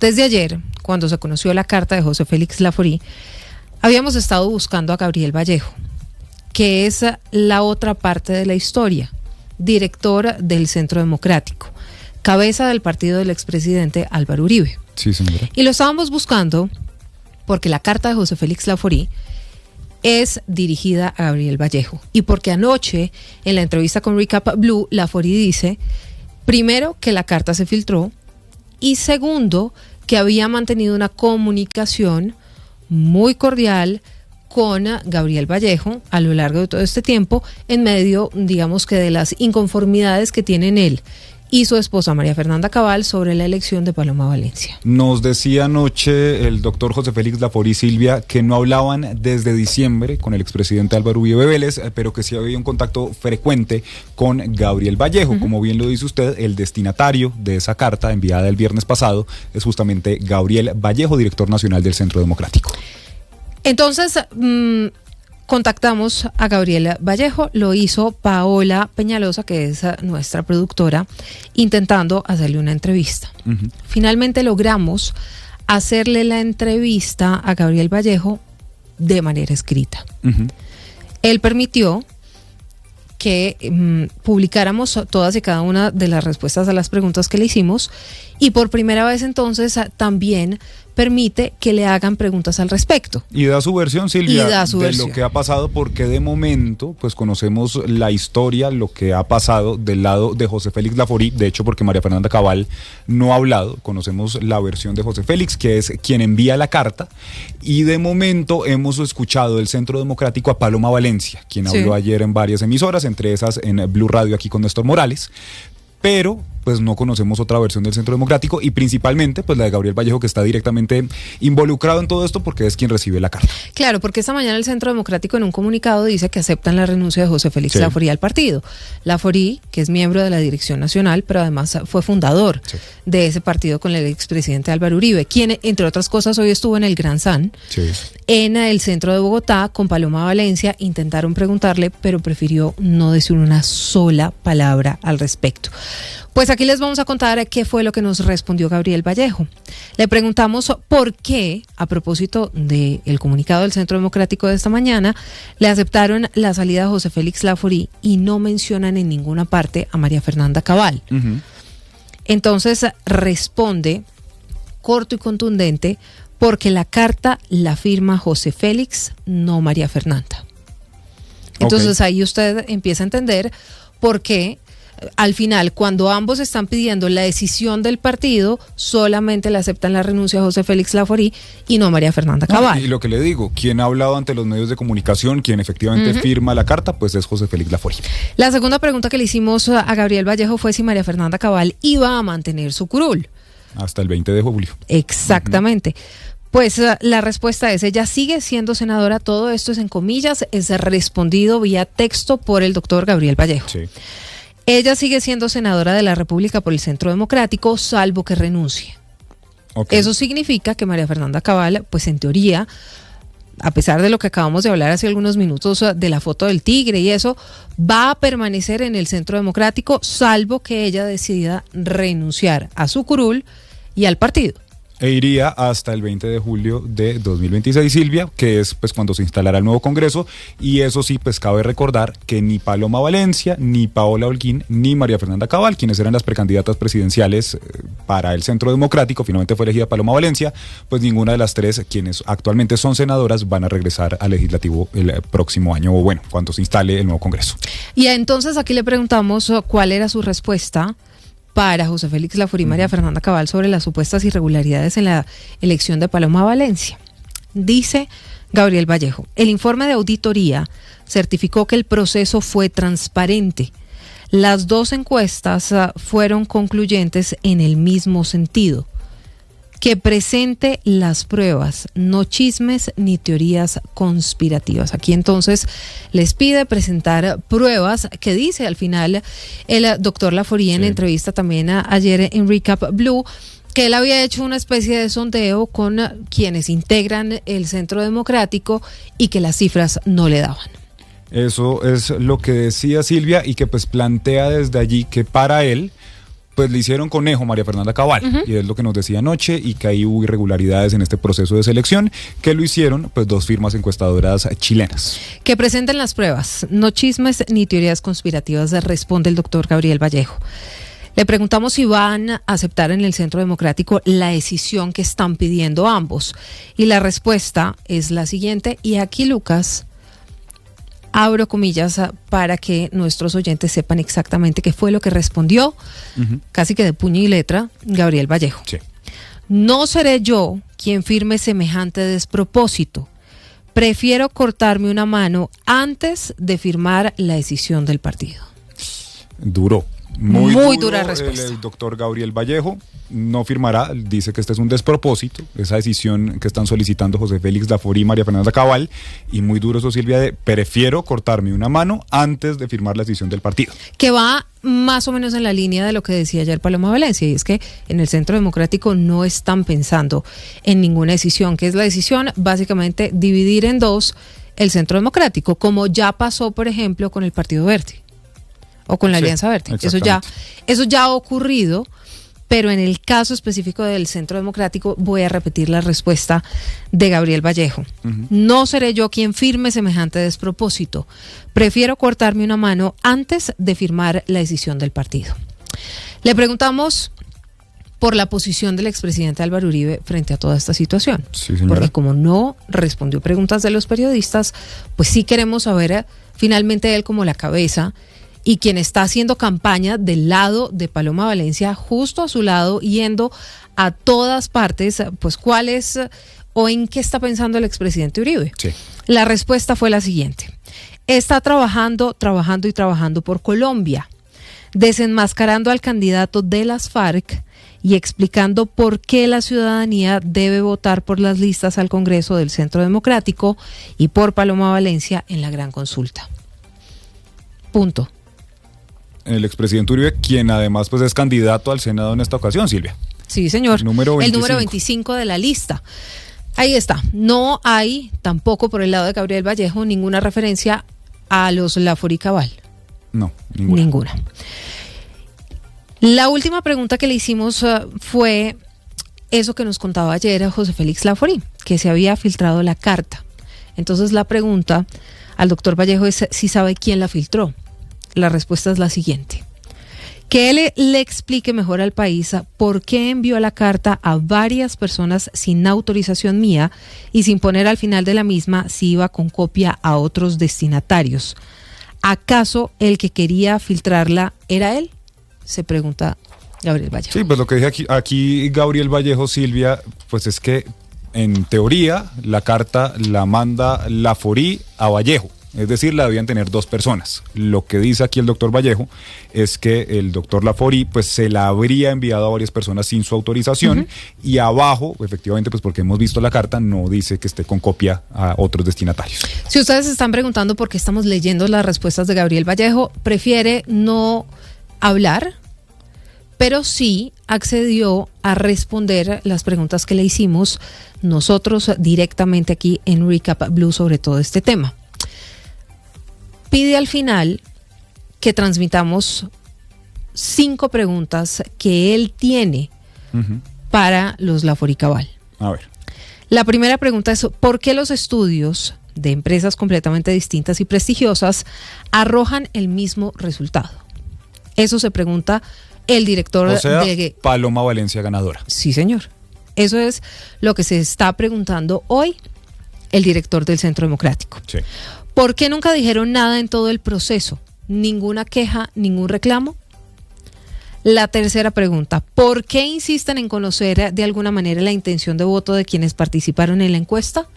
Desde ayer, cuando se conoció la carta de José Félix Laforí, habíamos estado buscando a Gabriel Vallejo, que es la otra parte de la historia, director del Centro Democrático, cabeza del partido del expresidente Álvaro Uribe. Sí, señora. Y lo estábamos buscando porque la carta de José Félix Laforí es dirigida a Gabriel Vallejo y porque anoche en la entrevista con Recap Blue, Laforí dice, primero, que la carta se filtró y segundo, que había mantenido una comunicación muy cordial con Gabriel Vallejo a lo largo de todo este tiempo, en medio, digamos que de las inconformidades que tienen él y su esposa María Fernanda Cabal sobre la elección de Paloma Valencia. Nos decía anoche el doctor José Félix Laforí, Silvia, que no hablaban desde diciembre con el expresidente Álvaro Uribe Vélez, pero que sí había un contacto frecuente con Gabriel Vallejo. Como bien lo dice usted, el destinatario de esa carta enviada el viernes pasado es justamente Gabriel Vallejo, director nacional del Centro Democrático. Entonces, contactamos a Gabriel Vallejo, lo hizo Paola Peñalosa, que es nuestra productora, intentando hacerle una entrevista. Finalmente logramos hacerle la entrevista a Gabriel Vallejo de manera escrita. Él permitió que publicáramos todas y cada una de las respuestas a las preguntas que le hicimos y por primera vez entonces también permite que le hagan preguntas al respecto. Y da su versión, Silvia, lo que ha pasado, porque de momento pues conocemos la historia, lo que ha pasado del lado de José Félix Laforí, de hecho porque María Fernanda Cabal no ha hablado, conocemos la versión de José Félix, que es quien envía la carta, y de momento hemos escuchado del Centro Democrático a Paloma Valencia, quien habló ayer en varias emisoras, entre esas en Blue Radio aquí con Néstor Morales, pero pues no conocemos otra versión del Centro Democrático y principalmente pues la de Gabriel Vallejo, que está directamente involucrado en todo esto porque es quien recibe la carta. Claro, porque esta mañana el Centro Democrático en un comunicado dice que aceptan la renuncia de José Félix Laforí al partido. Laforí, que es miembro de la dirección nacional, pero además fue fundador de ese partido con el expresidente Álvaro Uribe, quien entre otras cosas hoy estuvo en el Gran San, en el centro de Bogotá con Paloma Valencia. Intentaron preguntarle, pero prefirió no decir una sola palabra al respecto. Pues aquí les vamos a contar qué fue lo que nos respondió Gabriel Vallejo. Le preguntamos por qué, a propósito del comunicado del Centro Democrático de esta mañana, le aceptaron la salida de José Félix Laforí y no mencionan en ninguna parte a María Fernanda Cabal. Entonces responde corto y contundente, porque la carta la firma José Félix, no María Fernanda. Entonces ahí usted empieza a entender por qué al final, cuando ambos están pidiendo la decisión del partido, solamente le aceptan la renuncia a José Félix Laforí y no a María Fernanda Cabal. Y lo que le digo, quien ha hablado ante los medios de comunicación, quien efectivamente firma la carta, pues es José Félix Laforí. La segunda pregunta que le hicimos a Gabriel Vallejo fue si María Fernanda Cabal iba a mantener su curul. Hasta el 20 de julio. Exactamente. Pues la respuesta es, ella sigue siendo senadora, todo esto es en comillas, es respondido vía texto por el doctor Gabriel Vallejo. Ella sigue siendo senadora de la República por el Centro Democrático, salvo que renuncie. Eso significa que María Fernanda Cabal, pues en teoría, a pesar de lo que acabamos de hablar hace algunos minutos de la foto del tigre y eso, va a permanecer en el Centro Democrático, salvo que ella decida renunciar a su curul y al partido. E iría hasta el 20 de julio de 2026, Silvia, que es pues cuando se instalará el nuevo Congreso, y eso sí, pues cabe recordar que ni Paloma Valencia, ni Paola Holguín, ni María Fernanda Cabal, quienes eran las precandidatas presidenciales para el Centro Democrático, finalmente fue elegida Paloma Valencia, pues ninguna de las tres, quienes actualmente son senadoras, van a regresar al legislativo el próximo año, o bueno, cuando se instale el nuevo Congreso. Y entonces aquí le preguntamos cuál era su respuesta para José Félix Laforí y María Fernanda Cabal sobre las supuestas irregularidades en la elección de Paloma Valencia. Dice Gabriel Vallejo, el informe de auditoría certificó que el proceso fue transparente. Las dos encuestas fueron concluyentes en el mismo sentido. Que presente las pruebas, no chismes ni teorías conspirativas. Aquí entonces les pide presentar pruebas que dice al final el doctor Laforí en la entrevista también ayer en Recap Blue, que él había hecho una especie de sondeo con quienes integran el Centro Democrático y que las cifras no le daban. Eso es lo que decía Silvia y que pues plantea desde allí que para él Pues le hicieron conejo María Fernanda Cabal, y es lo que nos decía anoche, y que ahí hubo irregularidades en este proceso de selección, que lo hicieron pues 2 firmas encuestadoras chilenas. Que presenten las pruebas, no chismes ni teorías conspirativas, responde el doctor Gabriel Vallejo. Le preguntamos si van a aceptar en el Centro Democrático la decisión que están pidiendo ambos, y la respuesta es la siguiente, y aquí, Lucas, abro comillas para que nuestros oyentes sepan exactamente qué fue lo que respondió, casi que de puño y letra, Gabriel Vallejo. Sí. No seré yo quien firme semejante despropósito. Prefiero cortarme una mano antes de firmar la decisión del partido. Duro. Muy dura respuesta. El doctor Gabriel Vallejo no firmará, dice que este es un despropósito, esa decisión que están solicitando José Félix Laforí y María Fernanda Cabal, y muy duro eso, Silvia, de prefiero cortarme una mano antes de firmar la decisión del partido. Que va más o menos en la línea de lo que decía ayer Paloma Valencia, y es que en el Centro Democrático no están pensando en ninguna decisión, que es la decisión básicamente dividir en 2 el Centro Democrático, como ya pasó, por ejemplo, con el Partido Verde. O con la Alianza Verde. Eso ya ha ocurrido, pero en el caso específico del Centro Democrático voy a repetir la respuesta de Gabriel Vallejo. No seré yo quien firme semejante despropósito. Prefiero cortarme una mano antes de firmar la decisión del partido. Le preguntamos por la posición del expresidente Álvaro Uribe frente a toda esta situación. Sí, señora. Porque como no respondió preguntas de los periodistas, pues sí queremos saber finalmente él como la cabeza y quien está haciendo campaña del lado de Paloma Valencia, justo a su lado, yendo a todas partes, pues cuál es o en qué está pensando el expresidente Uribe. Sí. La respuesta fue la siguiente: está trabajando por Colombia, desenmascarando al candidato de las FARC y explicando por qué la ciudadanía debe votar por las listas al Congreso del Centro Democrático y por Paloma Valencia en la gran consulta. Punto. El expresidente Uribe, quien además pues es candidato al Senado en esta ocasión, Silvia. Sí, señor. El número 25 de la lista. Ahí está. No hay tampoco por el lado de Gabriel Vallejo ninguna referencia a los Laforí Cabal. No, ninguna. La última pregunta que le hicimos fue eso que nos contaba ayer José Félix Laforí, que se había filtrado la carta. Entonces la pregunta al doctor Vallejo es si sabe quién la filtró. La respuesta es la siguiente: que él le explique mejor al país por qué envió la carta a varias personas sin autorización mía y sin poner al final de la misma si iba con copia a otros destinatarios. ¿Acaso el que quería filtrarla era él? Se pregunta Gabriel Vallejo. Sí, pues lo que dije aquí Gabriel Vallejo, Silvia, pues es que en teoría la carta la manda Laforí a Vallejo. Es decir, la debían tener 2 personas. Lo que dice aquí el doctor Vallejo es que el doctor Laforí pues se la habría enviado a varias personas sin su autorización, y abajo, efectivamente, pues porque hemos visto la carta, no dice que esté con copia a otros destinatarios. Si ustedes se están preguntando por qué estamos leyendo las respuestas de Gabriel Vallejo, prefiere no hablar, pero sí accedió a responder las preguntas que le hicimos nosotros directamente aquí en Recap Blue sobre todo este tema. Pide al final que transmitamos 5 preguntas que él tiene para los Laforí Cabal. A ver. La primera pregunta es: ¿por qué los estudios de empresas completamente distintas y prestigiosas arrojan el mismo resultado? Eso se pregunta el director de Paloma Valencia ganadora. Sí, señor. Eso es lo que se está preguntando hoy el director del Centro Democrático. Sí. ¿Por qué nunca dijeron nada en todo el proceso? ¿Ninguna queja, ningún reclamo? La tercera pregunta: ¿por qué insisten en conocer de alguna manera la intención de voto de quienes participaron en la encuesta?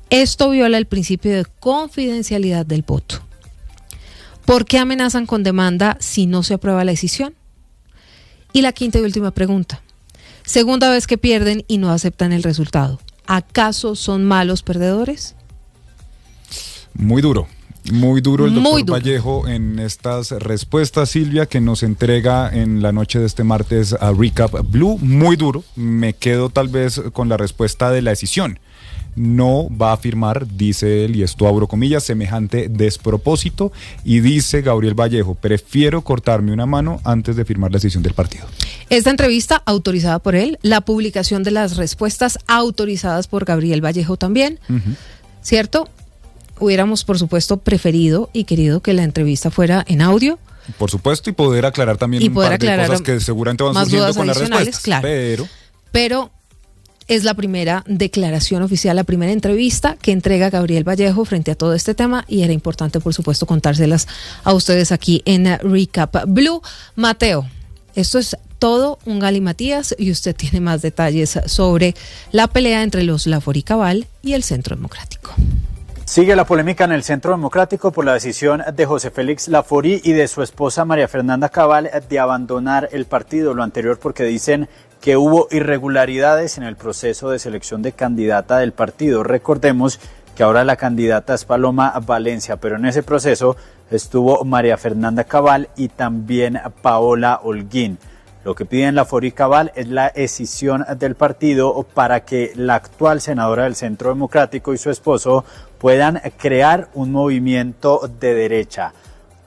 Esto viola el principio de confidencialidad del voto. ¿Por qué amenazan con demanda si no se aprueba la decisión? Y la quinta y última pregunta: segunda vez que pierden y no aceptan el resultado. ¿Acaso son malos perdedores? Muy duro el doctor Vallejo en estas respuestas, Silvia, que nos entrega en la noche de este martes a Recap Blue. Muy duro. Me quedo tal vez con la respuesta de la decisión. no va a firmar, dice él, y esto abro comillas, semejante despropósito, y dice Gabriel Vallejo, prefiero cortarme una mano antes de firmar la decisión del partido. Esta entrevista autorizada por él, la publicación de las respuestas autorizadas por Gabriel Vallejo también, ¿cierto? Hubiéramos, por supuesto, preferido y querido que la entrevista fuera en audio. Por supuesto, y poder aclarar también un par de cosas que seguramente van surgiendo con las respuestas. Claro. Pero es la primera declaración oficial, la primera entrevista que entrega Gabriel Vallejo frente a todo este tema, y era importante, por supuesto, contárselas a ustedes aquí en Recap Blue. Mateo, esto es todo un galimatías y usted tiene más detalles sobre la pelea entre los Laforí Cabal y el Centro Democrático. Sigue la polémica en el Centro Democrático por la decisión de José Félix Laforí y de su esposa María Fernanda Cabal de abandonar el partido. Lo anterior porque dicen que hubo irregularidades en el proceso de selección de candidata del partido. Recordemos que ahora la candidata es Paloma Valencia, pero en ese proceso estuvo María Fernanda Cabal y también Paola Holguín. Lo que piden Laforí y Cabal es la escisión del partido para que la actual senadora del Centro Democrático y su esposo puedan crear un movimiento de derecha.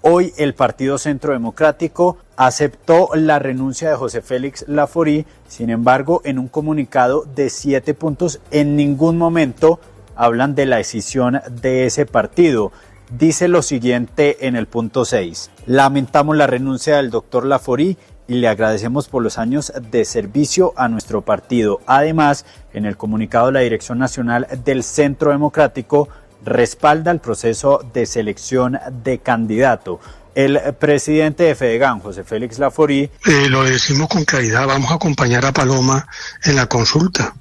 Hoy el Partido Centro Democrático aceptó la renuncia de José Félix Laforí, sin embargo, en un comunicado de 7 puntos, en ningún momento hablan de la escisión de ese partido. Dice lo siguiente en el punto 6. Lamentamos la renuncia del doctor Laforí y le agradecemos por los años de servicio a nuestro partido. Además, en el comunicado, la Dirección Nacional del Centro Democrático respalda el proceso de selección de candidato. El presidente de FEDEGAN, José Félix Laforí, lo decimos con claridad, vamos a acompañar a Paloma en la consulta.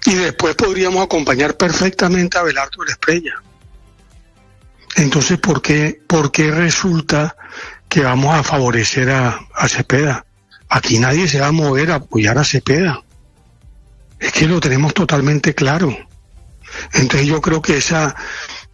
Y después podríamos acompañar perfectamente a Abelardo Esprella. Entonces, ¿por qué resulta que vamos a favorecer a Cepeda? Aquí nadie se va a mover a apoyar a Cepeda. Es que lo tenemos totalmente claro. Entonces yo creo que esa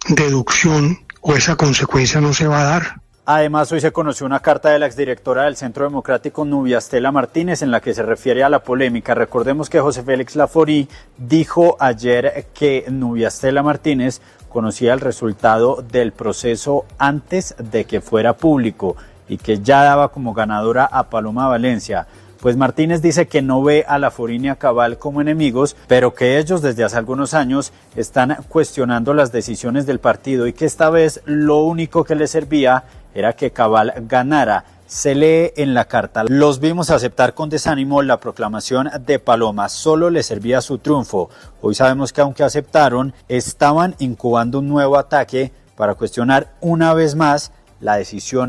deducción o esa consecuencia no se va a dar. Además, hoy se conoció una carta de la exdirectora del Centro Democrático, Nubia Estela Martínez, en la que se refiere a la polémica. Recordemos que José Félix Laforí dijo ayer que Nubia Estela Martínez conocía el resultado del proceso antes de que fuera público y que ya daba como ganadora a Paloma Valencia. Pues Martínez dice que no ve a Laforí ni a Cabal como enemigos, pero que ellos desde hace algunos años están cuestionando las decisiones del partido y que esta vez lo único que les servía era que Cabal ganara. Se lee en la carta: los vimos aceptar con desánimo la proclamación de Paloma, solo les servía su triunfo. Hoy sabemos que aunque aceptaron, estaban incubando un nuevo ataque para cuestionar una vez más la decisión